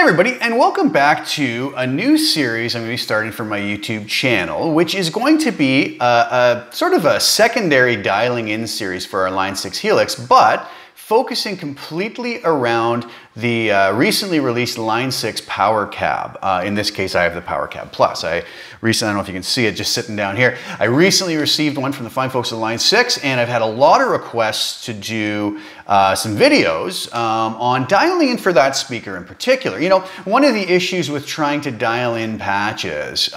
everybody, and welcome back to a new series I'm going to be starting for my YouTube channel, which is going to be a sort of a secondary dialing in series for our Line 6 Helix, but focusing completely around the recently released Line 6 Power Cab. In this case, I have the Power Cab Plus. I don't know if you can see it just sitting down here. I recently received one from the fine folks at Line 6, and I've had a lot of requests to do some videos on dialing in for that speaker in particular. You know, one of the issues with trying to dial in patches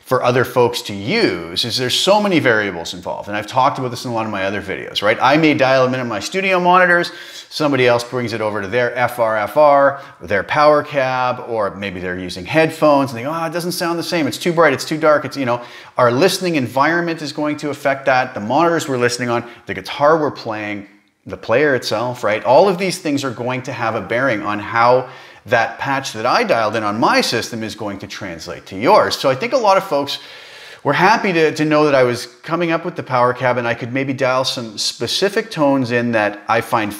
for other folks to use is there's so many variables involved. And I've talked about this in a lot of my other videos, right? I may dial them in on my studio monitors, somebody else brings it over to their FR, or their Power Cab, or maybe they're using headphones and they go, oh, it doesn't sound the same, it's too bright, it's too dark, it's, you know, our listening environment is going to affect that, the monitors we're listening on, the guitar we're playing, the player itself, right? All of these things are going to have a bearing on how that patch that I dialed in on my system is going to translate to yours. So I think a lot of folks were happy to know that I was coming up with the Power Cab and I could maybe dial some specific tones in that I find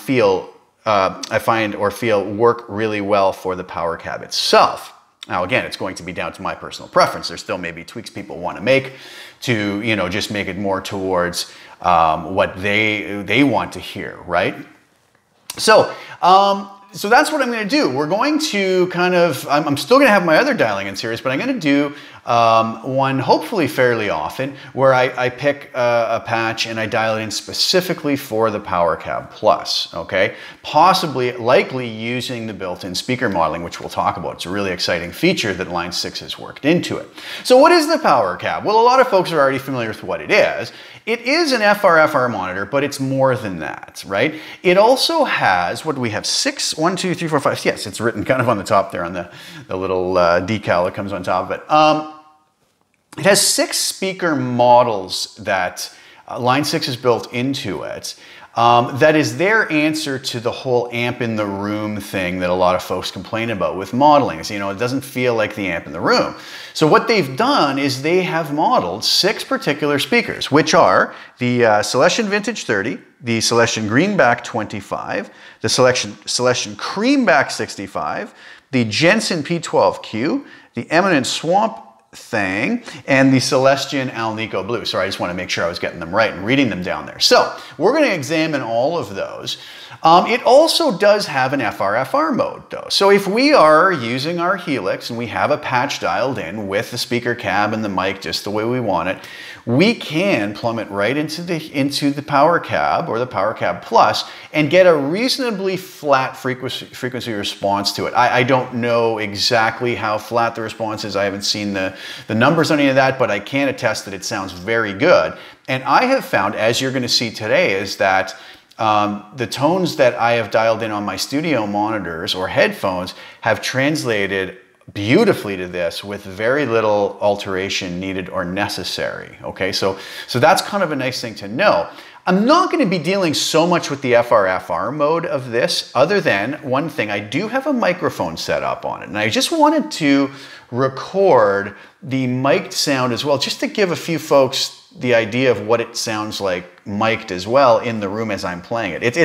or feel work really well for the Power Cab itself. Now again, it's going to be down to my personal preference. There's still maybe tweaks people want to make to, you know, just make it more towards what they want to hear, right? So that's what I'm going to do. We're going to kind of, I'm still going to have my other dialing in series, but I'm going to do one hopefully fairly often where I pick a patch and I dial it in specifically for the Power Cab Plus, okay? Possibly, likely using the built-in speaker modeling, which we'll talk about. It's a really exciting feature that Line 6 has worked into it. So what is the Power Cab? Well, a lot of folks are already familiar with what it is. It is an FR monitor, but it's more than that, right? It also has, what do we have, 1, 2, 3, 4, 5, yes, it's written kind of on the top there on the little decal that comes on top of it. It has 6 speaker models that Line 6 has built into it. That is their answer to the whole amp in the room thing that a lot of folks complain about with modeling. So, you know, it doesn't feel like the amp in the room. So what they've done is they have modeled 6 particular speakers, which are the Celestion Vintage 30, the Celestion Greenback 25, the Celestion Creamback 65, the Jensen P12Q, the Eminent Swamp thing, and the Celestion Alnico Blue. Sorry, I just want to make sure I was getting them right and reading them down there. So we're going to examine all of those. It also does have an FR mode though. So if we are using our Helix and we have a patch dialed in with the speaker cab and the mic just the way we want it, we can plummet right into the Power Cab or the Power Cab Plus and get a reasonably flat frequency response to it. I don't know exactly how flat the response is. I haven't seen the numbers on any of that, but I can attest that it sounds very good. And I have found, as you're going to see today, is that the tones that I have dialed in on my studio monitors or headphones have translated beautifully to this with very little alteration needed or necessary. Okay, so that's kind of a nice thing to know. I'm not going to be dealing so much with the FR mode of this, other than one thing. I do have a microphone set up on it, and I just wanted to record the mic'd sound as well, just to give a few folks the idea of what it sounds like mic'd as well in the room as I'm playing it.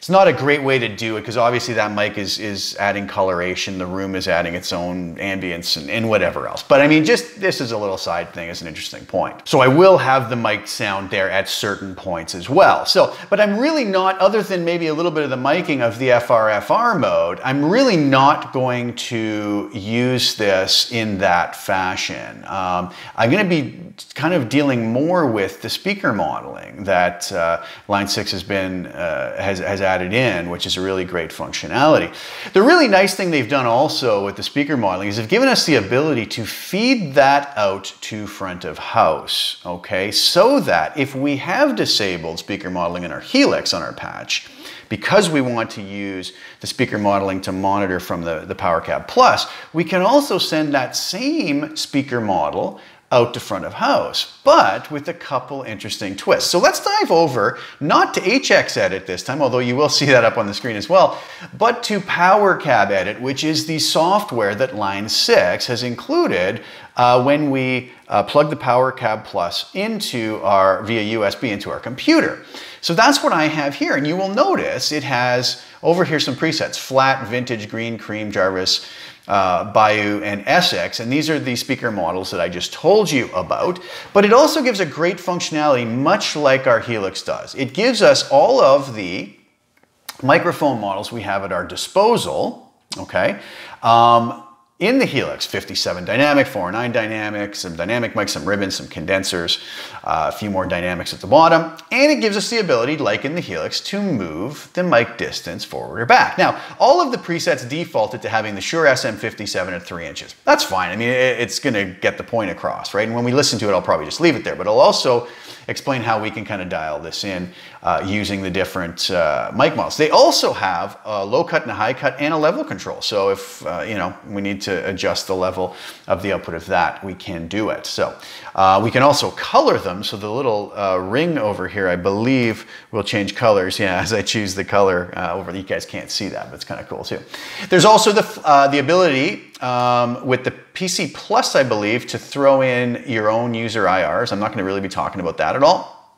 It's not a great way to do it because obviously that mic is adding coloration, the room is adding its own ambience and whatever else. But I mean, just this is a little side thing, as an interesting point. So I will have the mic sound there at certain points as well. So, but I'm really not, other than maybe a little bit of the miking of the FR mode, I'm really not going to use this in that fashion. I'm going to be kind of dealing more with the speaker modeling that Line 6 has added in, which is a really great functionality. The really nice thing they've done also with the speaker modeling is they've given us the ability to feed that out to front of house, okay? So that if we have disabled speaker modeling in our Helix on our patch, because we want to use the speaker modeling to monitor from the Power Cab Plus, we can also send that same speaker model out to front of house, but with a couple interesting twists. So let's dive over, not to HX Edit this time, although you will see that up on the screen as well, but to Power Cab Edit, which is the software that Line 6 has included when we plug the Power Cab Plus into via USB into our computer. So that's what I have here, and you will notice it has over here some presets: flat, vintage, green, cream, Jarvis, Bayou, and SX, and these are the speaker models that I just told you about. But it also gives a great functionality, much like our Helix does. It gives us all of the microphone models we have at our disposal, okay? In the Helix, 57 dynamic, 409 dynamic, some dynamic mics, some ribbons, some condensers, a few more dynamics at the bottom, and it gives us the ability, like in the Helix, to move the mic distance forward or back. Now, all of the presets defaulted to having the Shure SM57 at 3 inches. That's fine. I mean, it's going to get the point across, right? And when we listen to it, I'll probably just leave it there, but I'll also explain how we can kind of dial this in using the different mic models. They also have a low cut and a high cut and a level control. So if you know, we need to adjust the level of the output of that, we can do it. So we can also color them. So the little ring over here, I believe, will change colors. Yeah, as I choose the color over. You guys can't see that, but it's kind of cool too. There's also the ability with the PC Plus, I believe, to throw in your own user IRs. I'm not going to really be talking about that at all,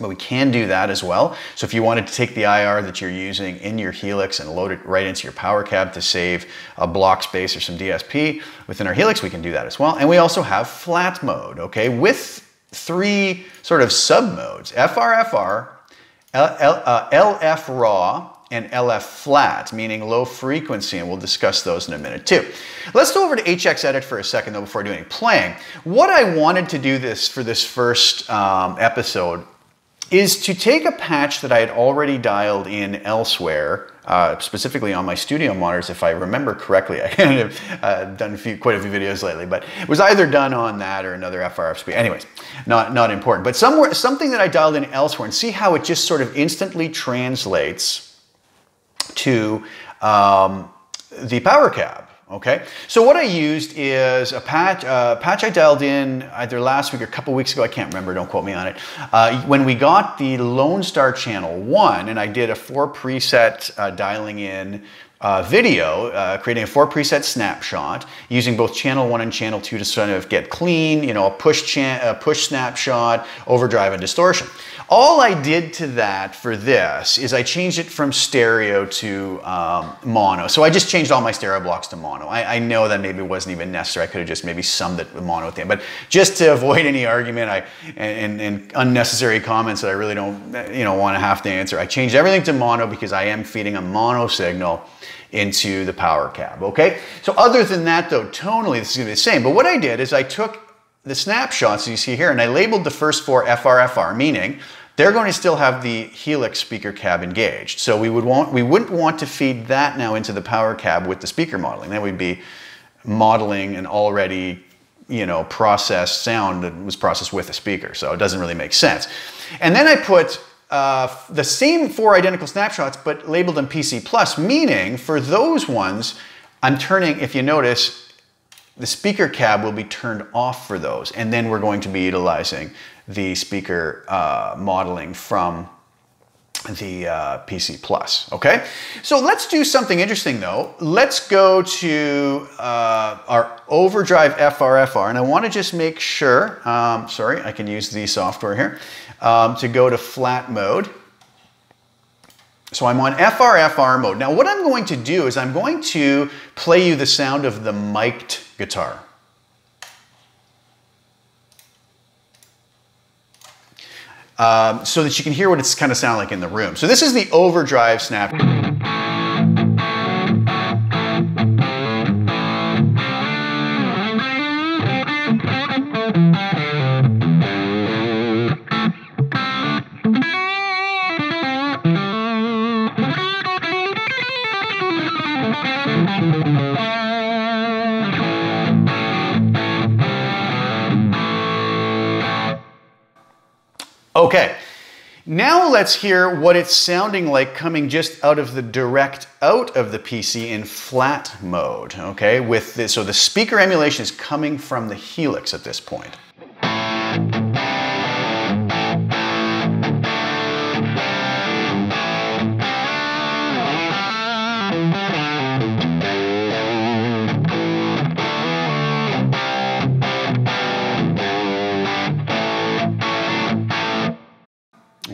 but we can do that as well. So if you wanted to take the IR that you're using in your Helix and load it right into your Power Cab to save a block space or some DSP within our Helix, we can do that as well. And we also have flat mode, okay, with 3 sort of sub modes: FR/FR, LF raw, and LF flat, meaning low frequency, and we'll discuss those in a minute too. Let's go over to HX Edit for a second though before doing playing. What I wanted to do for this first episode is to take a patch that I had already dialed in elsewhere, specifically on my studio monitors, if I remember correctly. I kind of done quite a few videos lately, but it was either done on that or another FRF speed. Anyways, not important. But something that I dialed in elsewhere, and see how it just sort of instantly translates to the Power Cab. Okay, so what I used is a patch I dialed in either last week or a couple weeks ago, I can't remember, don't quote me on it, when we got the Lone Star Channel 1, and I did a 4 preset dialing in video, creating a 4 preset snapshot using both channel 1 and channel 2 to sort of get clean, you know, a push snapshot, overdrive, and distortion. All I did to that for this is I changed it from stereo to mono. So I just changed all my stereo blocks to mono. I know that maybe it wasn't even necessary. I could have just maybe summed it with mono at the end. But just to avoid any argument and unnecessary comments that I really don't want to have to answer, I changed everything to mono because I am feeding a mono signal into the Power Cab, okay? So other than that though, tonally this is going to be the same. But what I did is I took the snapshots you see here and I labeled the first 4 FR/FR, meaning they're going to still have the Helix speaker cab engaged. So we wouldn't want to feed that now into the Power Cab with the speaker modeling. Then we'd be modeling an already, you know, processed sound that was processed with a speaker. So it doesn't really make sense. And then I put the same 4 identical snapshots, but labeled them PC Plus, meaning for those ones, I'm turning, if you notice, the speaker cab will be turned off for those. And then we're going to be utilizing the speaker modeling from the PC Plus, okay? So let's do something interesting though. Let's go to our overdrive FR/FR, and I want to just make sure, sorry, I can use the software here, to go to flat mode. So I'm on FR/FR mode. Now what I'm going to do is I'm going to play you the sound of the mic'd guitar. So that you can hear what it's kind of sound like in the room. So this is the overdrive snap. Okay, now let's hear what it's sounding like coming just out of the direct out of the PC in flat mode, okay? With this, so the speaker emulation is coming from the Helix at this point.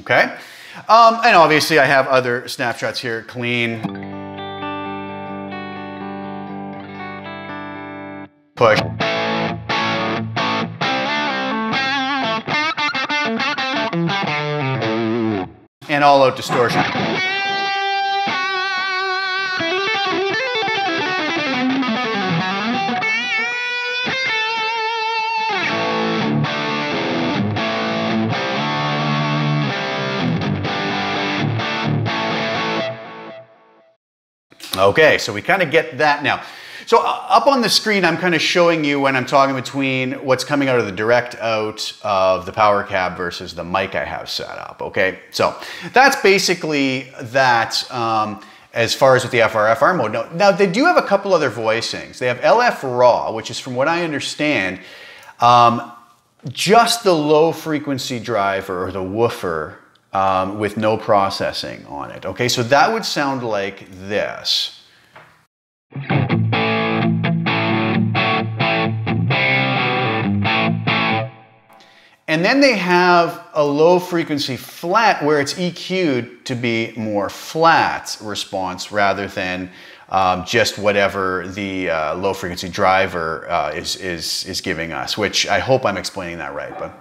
okay? And obviously I have other snapshots here, clean, push, and all out distortion. Okay, so we kind of get that now. So up on the screen, I'm kind of showing you when I'm talking between what's coming out of the direct out of the power cab versus the mic I have set up, okay? So that's basically that as far as with the FR mode. Now they do have a couple other voicings. They have LF raw, which is, from what I understand, just the low frequency driver or the woofer with no processing on it. Okay, so that would sound like this. And then they have a low frequency flat where it's EQ'd to be more flat response rather than just whatever the low frequency driver is giving us, which I hope I'm explaining that right. But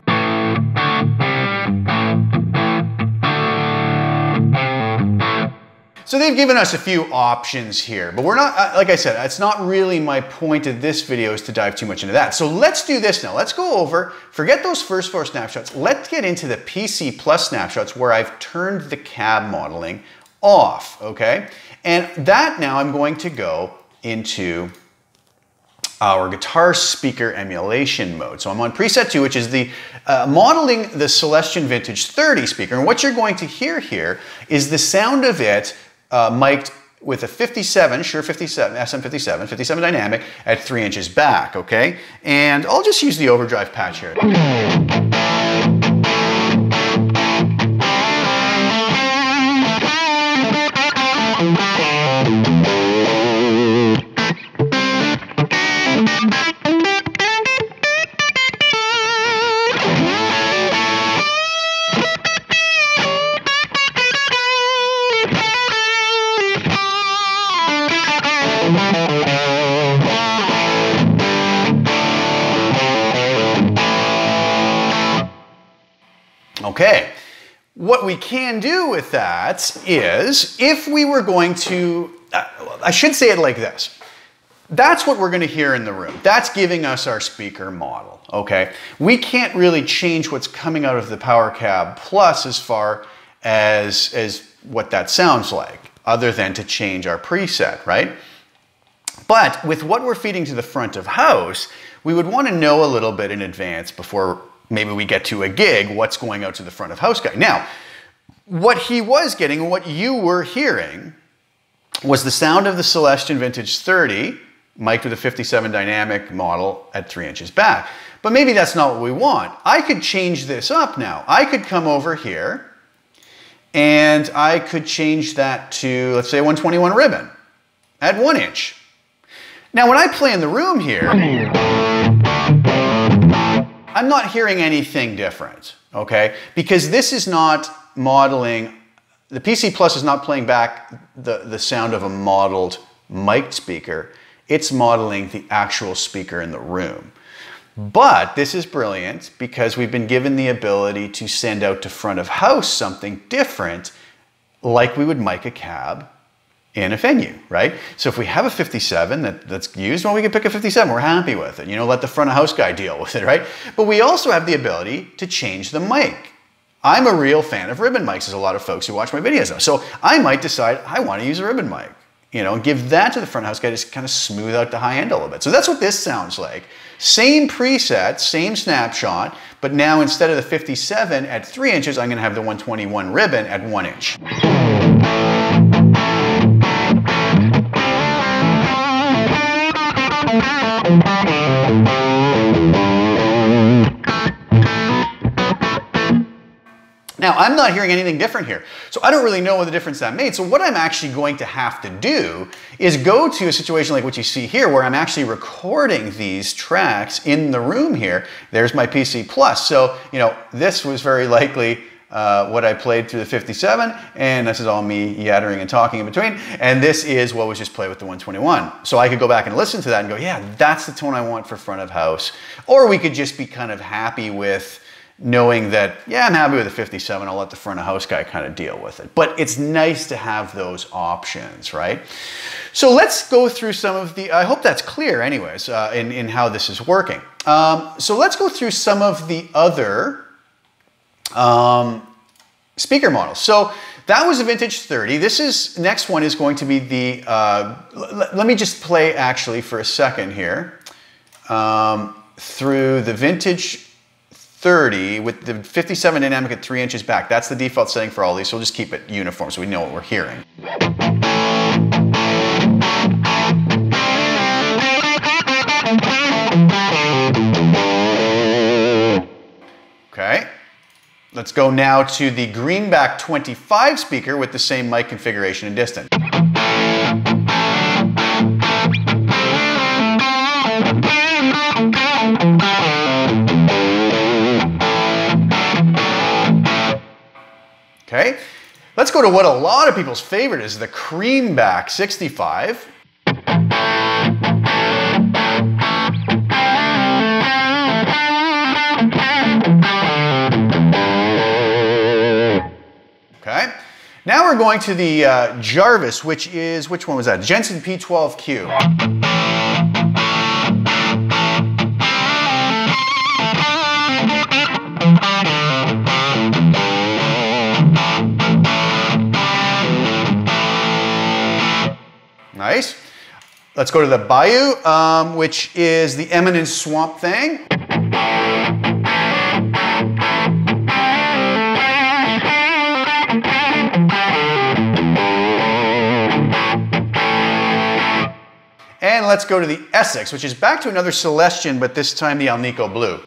so they've given us a few options here, but we're not, like I said, it's not really my point of this video is to dive too much into that. So let's do this now. Let's go over, forget those first 4 snapshots. Let's get into the PC Plus snapshots where I've turned the cab modeling off, okay? And that now I'm going to go into our guitar speaker emulation mode. So I'm on preset 2, which is the modeling the Celestion Vintage 30 speaker. And what you're going to hear here is the sound of it mic'd with a 57, Shure 57, SM57, 57 dynamic at 3 inches back, okay? And I'll just use the overdrive patch here. Okay, what we can do with that is, if we were going to, I should say it like this. That's what we're going to hear in the room. That's giving us our speaker model, okay? We can't really change what's coming out of the Power Cab Plus as far as what that sounds like, other than to change our preset, right? But with what we're feeding to the front of house, we would want to know a little bit in advance before maybe we get to a gig, what's going out to the front of house guy. Now, what he was getting and what you were hearing was the sound of the Celestion Vintage 30, mic'd with a 57 dynamic model at 3 inches back. But maybe that's not what we want. I could change this up now. I could come over here and I could change that to, let's say, 121 ribbon at 1 inch. Now, when I play in the room here, I'm not hearing anything different, okay? Because this is not modeling, the PC Plus is not playing back the sound of a modeled mic'd speaker. It's modeling the actual speaker in the room. But this is brilliant because we've been given the ability to send out to front of house something different, like we would mic a cab in a venue, right? So if we have a 57 that's used, well, we can pick a 57. We're happy with it. You know, let the front of house guy deal with it, right? But we also have the ability to change the mic. I'm a real fan of ribbon mics, as a lot of folks who watch my videos know. So I might decide I want to use a ribbon mic, you know, and give that to the front of house guy to kind of smooth out the high end a little bit. So that's what this sounds like. Same preset, same snapshot, but now instead of the 57 at 3 inches, I'm going to have the 121 ribbon at 1 inch. Now, I'm not hearing anything different here, so I don't really know what the difference that made. So what I'm actually going to have to do is go to a situation like what you see here, where I'm actually recording these tracks in the room here. There's my PC Plus. So, you know, this was very likely what I played through the 57, and this is all me yattering and talking in between, and this is what was just played with the 121. So I could go back and listen to that and go, yeah, that's the tone I want for front of house. Or we could just be kind of happy with knowing that, yeah, I'm happy with the 57, I'll let the front of house guy kind of deal with it. But it's nice to have those options, right? So let's go through some of the, I hope that's clear anyways, in how this is working. So let's go through some of the other speaker models. So that was a vintage 30. Next one is going to be the, let me just play actually for a second here, through the vintage 30 with the 57 dynamic at 3 inches back. That's the default setting for all these, so we'll just keep it uniform so we know what we're hearing. Okay, let's go now to the Greenback 25 speaker with the same mic configuration and distance. Okay, let's go to what a lot of people's favorite is, the Greenback 65. Okay, now we're going to the Jarvis, which one was that? Jensen P12Q. Nice. Let's go to the Bayou, which is the Eminence Swamp Thing. And let's go to the Essex, which is back to another Celestian, but this time the Alnico Blue.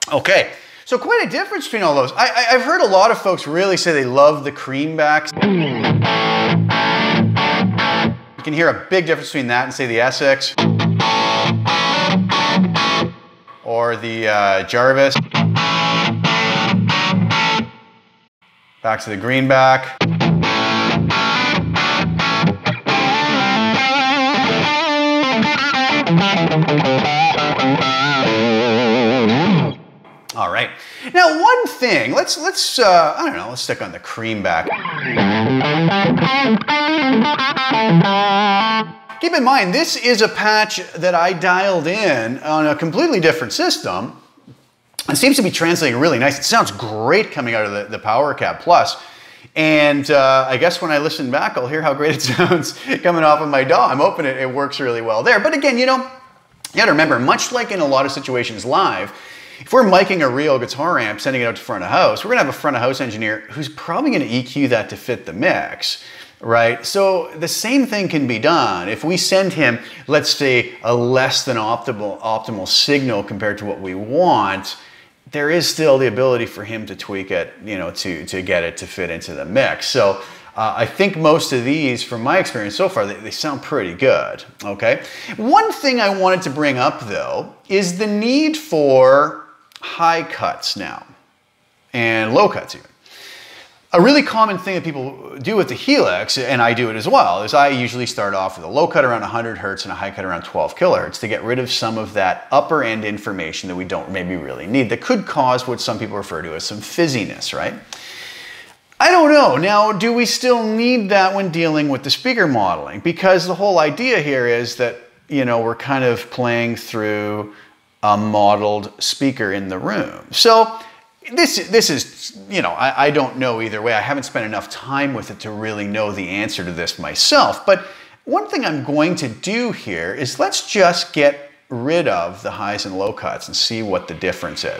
Okay, so quite a difference between all those. I've heard a lot of folks really say they love the Greenbacks. You can hear a big difference between that and say the Essex or the Jarvis. Back to the Greenback. All right. Now, one thing, let's I don't know, let's stick on the Greenback. Keep in mind, this is a patch that I dialed in on a completely different system. It seems to be translating really nice. It sounds great coming out of the PowerCap Plus. And I guess when I listen back, I'll hear how great it sounds coming off of my DAW. I'm hoping it works really well there. But again, you know, you gotta remember, much like in a lot of situations live, if we're miking a real guitar amp, sending it out to front of house, we're gonna have a front of house engineer who's probably gonna EQ that to fit the mix, right? So the same thing can be done. If we send him, let's say, a less than optimal signal compared to what we want, there is still the ability for him to tweak it, you know, to get it to fit into the mix. So I think most of these, from my experience so far, they sound pretty good, okay? One thing I wanted to bring up, though, is the need for high cuts now, and low cuts even. A really common thing that people do with the Helix, and I do it as well, is I usually start off with a low cut around 100 hertz and a high cut around 12 kilohertz to get rid of some of that upper end information that we don't maybe really need, that could cause what some people refer to as some fizziness, right? I don't know. Now, do we still need that when dealing with the speaker modeling? Because the whole idea here is that, you know, we're kind of playing through a modeled speaker in the room. So this is, you know, I don't know either way. I haven't spent enough time with it to really know the answer to this myself. But one thing I'm going to do here is let's just get rid of the highs and low cuts and see what the difference is.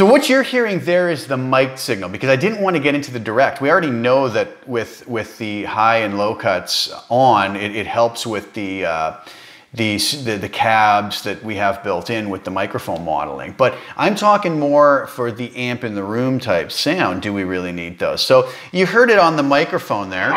So what you're hearing there is the mic signal, because I didn't want to get into the direct. We already know that with the high and low cuts on, it helps with the cabs that we have built in with the microphone modeling. But I'm talking more for the amp in the room type sound. Do we really need those? So you heard it on the microphone there.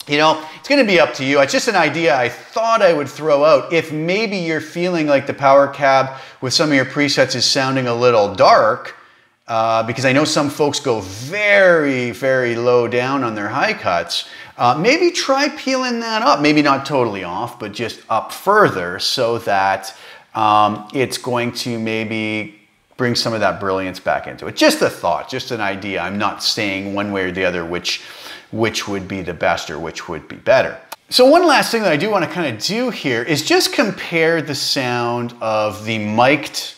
You know, it's going to be up to you. It's just an idea I thought I would throw out. If maybe you're feeling like the power cab with some of your presets is sounding a little dark, because I know some folks go very, very low down on their high cuts, maybe try peeling that up. Maybe not totally off, but just up further so that it's going to maybe bring some of that brilliance back into it. Just a thought, just an idea. I'm not saying one way or the other which would be the best or which would be better. So one last thing that I do want to kind of do here is just compare the sound of the mic'd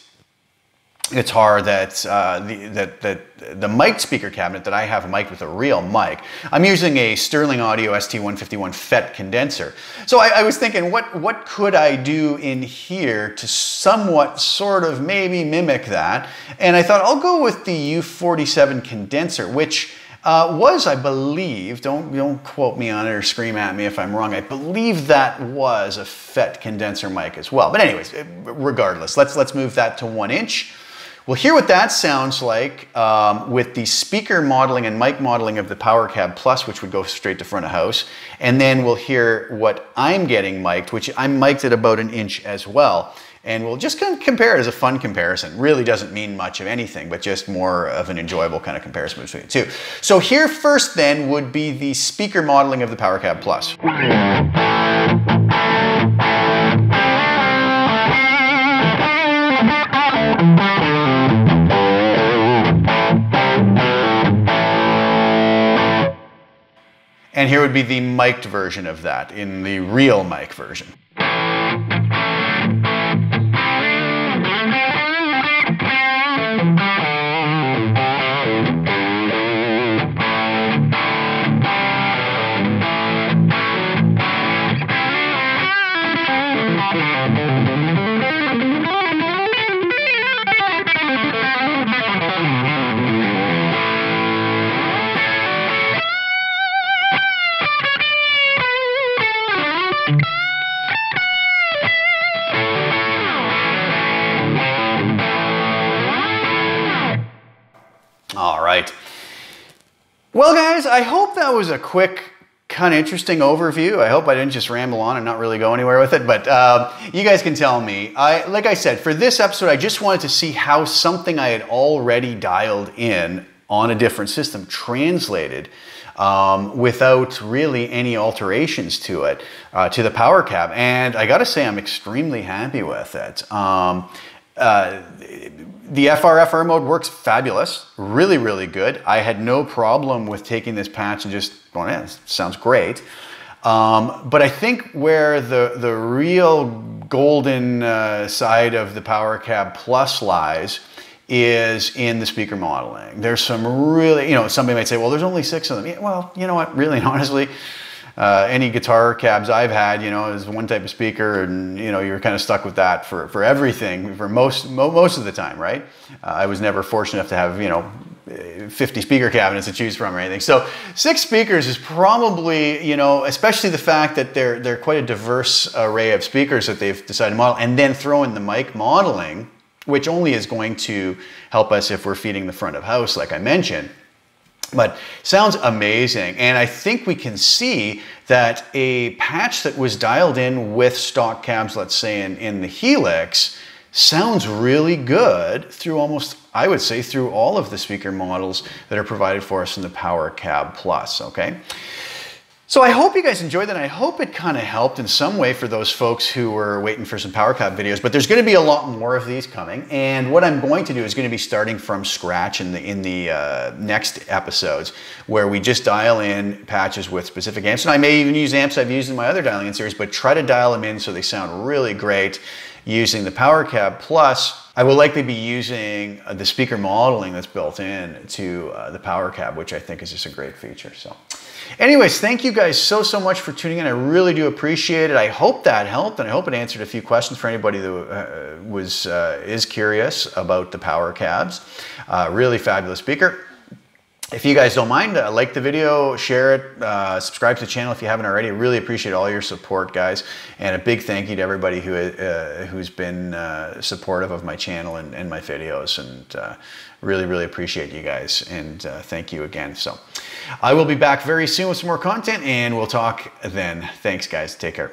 guitar that's the mic'd speaker cabinet that I have mic'd with a real mic. I'm using a Sterling Audio ST151 FET condenser. So I was thinking, what could I do in here to somewhat sort of maybe mimic that? And I thought I'll go with the U47 condenser, which was, I believe, don't quote me on it or scream at me if I'm wrong, I believe that was a FET condenser mic as well. But anyways, regardless, let's move that to 1 inch. We'll hear what that sounds like with the speaker modeling and mic modeling of the Power Cab Plus, which would go straight to front of house. And then we'll hear what I'm getting mic'd, which I'm mic'd at about 1 inch as well. And we'll just kind of compare it as a fun comparison. Really doesn't mean much of anything, but just more of an enjoyable kind of comparison between the two. So here first then would be the speaker modeling of the Power Cab Plus. And here would be the mic'd version of that in the real mic version. All right. Well, guys, I hope that was a quick, kind of interesting overview. I hope I didn't just ramble on and not really go anywhere with it, but you guys can tell me. Like I said, for this episode, I just wanted to see how something I had already dialed in on a different system translated without really any alterations to it, to the Power Cab. And I gotta say, I'm extremely happy with it. The FR mode works fabulous, really, really good. I had no problem with taking this patch and just going, yeah, this sounds great. But I think where the real golden side of the Power Cab Plus lies is in the speaker modeling. There's some really, somebody might say, well, there's only 6 of them. Yeah, well, you know what, really and honestly, any guitar cabs I've had, is one type of speaker, and you're kind of stuck with that for everything, for most of the time, right? I was never fortunate enough to have 50 speaker cabinets to choose from or anything. So 6 speakers is probably, especially the fact that they're quite a diverse array of speakers that they've decided to model, and then throw in the mic modeling, which only is going to help us if we're feeding the front of house, like I mentioned. But sounds amazing, and I think we can see that a patch that was dialed in with stock cabs, let's say in the Helix, sounds really good through almost, I would say, through all of the speaker models that are provided for us in the Power Cab Plus, okay? So I hope you guys enjoyed that, and I hope it kind of helped in some way for those folks who were waiting for some Power Cab videos, but there's going to be a lot more of these coming, and what I'm going to do is going to be starting from scratch in the next episodes, where we just dial in patches with specific amps, and I may even use amps I've used in my other dialing in series, but try to dial them in so they sound really great using the Power Cab Plus. I will likely be using the speaker modeling that's built in to the power cab, which I think is just a great feature. So anyways, thank you guys so much for tuning in. I really do appreciate it. I hope that helped, and I hope it answered a few questions for anybody that is curious about the power cabs. Really fabulous speaker. If you guys don't mind, like the video, share it, subscribe to the channel if you haven't already. Really appreciate all your support, guys. And a big thank you to everybody who's been supportive of my channel and my videos. And really appreciate you guys. And thank you again. So I will be back very soon with some more content, and we'll talk then. Thanks, guys. Take care.